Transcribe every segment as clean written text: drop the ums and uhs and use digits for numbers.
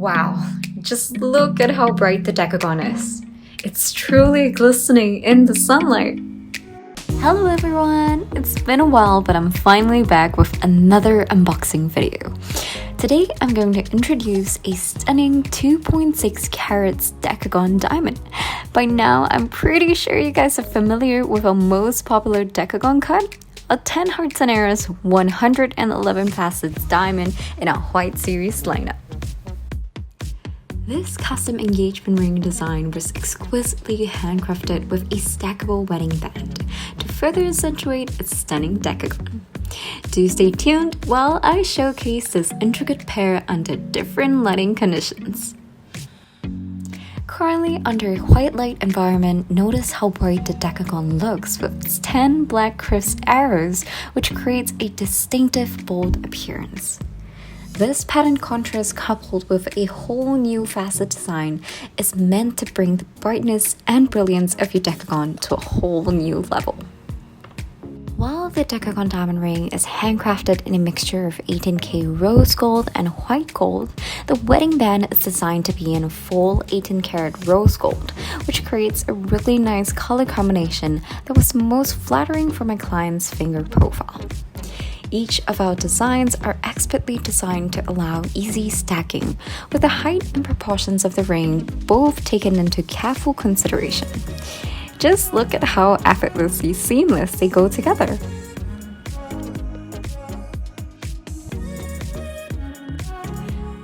Wow, just look at how bright the Decagon is. It's truly glistening in the sunlight. Hello everyone! It's been a while, but I'm finally back with another unboxing video. Today I'm going to introduce a stunning 2.6 carats Decagon diamond. By now I'm pretty sure you guys are familiar with our most popular Decagon cut, a 10 hearts and arrows 111 facets diamond in our white series lineup. This custom engagement ring design was exquisitely handcrafted with a stackable wedding band to further accentuate its stunning Decagon. Do stay tuned while I showcase this intricate pair under different lighting conditions. Currently under a white light environment, notice how bright the Decagon looks with its 10 black crisp arrows, which creates a distinctive bold appearance. This pattern contrast coupled with a whole new facet design is meant to bring the brightness and brilliance of your Decagon to a whole new level. While the Decagon diamond ring is handcrafted in a mixture of 18K rose gold and white gold, the wedding band is designed to be in a full 18 karat rose gold, which creates a really nice color combination that was most flattering for my client's finger profile. Each of our designs are expertly designed to allow easy stacking, with the height and proportions of the ring both taken into careful consideration. Just look at how effortlessly seamless they go together.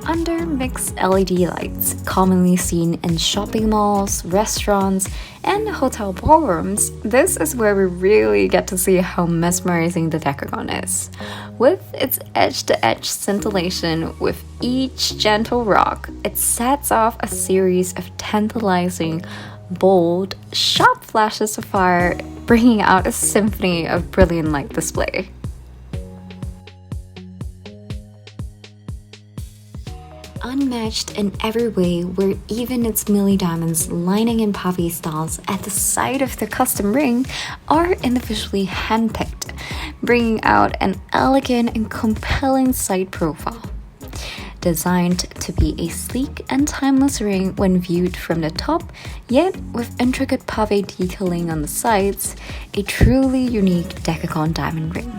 Under mixed LED lights, commonly seen in shopping malls, restaurants, and hotel ballrooms, this is where we really get to see how mesmerizing the Decagon is. With its edge-to-edge scintillation with each gentle rock, it sets off a series of tantalizing, bold, sharp flashes of fire, bringing out a symphony of brilliant light display. Unmatched in every way, where even its milli diamonds lining in pave styles at the side of the custom ring are individually handpicked, bringing out an elegant and compelling side profile. Designed to be a sleek and timeless ring when viewed from the top, yet with intricate pave detailing on the sides, a truly unique Decagon diamond ring.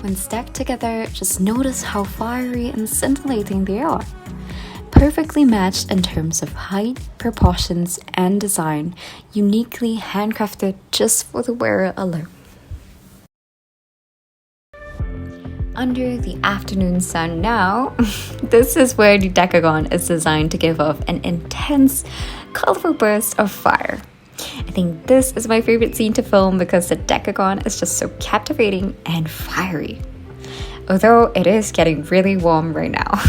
When stacked together, just notice how fiery and scintillating they are. Perfectly matched in terms of height, proportions, and design, uniquely handcrafted just for the wearer alone. Under the afternoon sun now, this is where the Decagon is designed to give off an intense, colorful burst of fire. I think this is my favorite scene to film because the Decagon is just so captivating and fiery. Although it is getting really warm right now.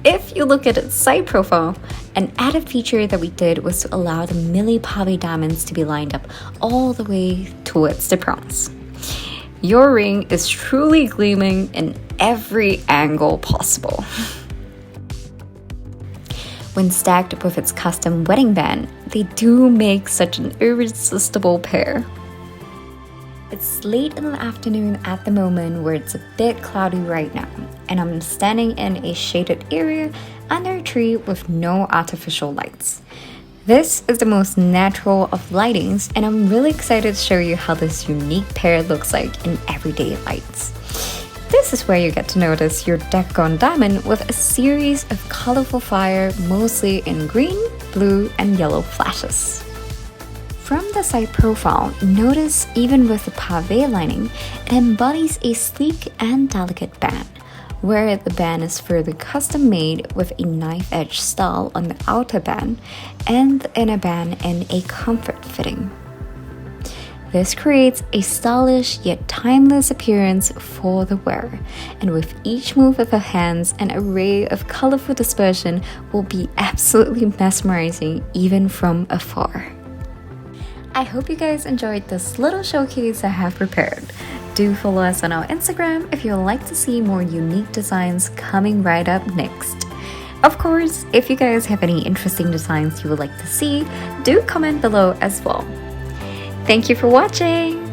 If you look at its side profile, an added feature that we did was to allow the milli pave diamonds to be lined up all the way towards the prongs. Your ring is truly gleaming in every angle possible. When stacked with its custom wedding band, they do make such an irresistible pair. It's late in the afternoon at the moment where it's a bit cloudy right now, and I'm standing in a shaded area under a tree with no artificial lights. This is the most natural of lightings, and I'm really excited to show you how this unique pair looks like in everyday lights. This is where you get to notice your Decagon diamond with a series of colorful fire, mostly in green, blue, and yellow flashes. From the side profile, notice even with the pave lining, it embodies a sleek and delicate band, where the band is further custom made with a knife edge style on the outer band and the inner band in a comfort fitting. This creates a stylish yet timeless appearance for the wearer, and with each move of her hands, an array of colorful dispersion will be absolutely mesmerizing even from afar. I hope you guys enjoyed this little showcase I have prepared. Do follow us on our Instagram if you'd like to see more unique designs coming right up next. Of course, if you guys have any interesting designs you would like to see, do comment below as well. Thank you for watching!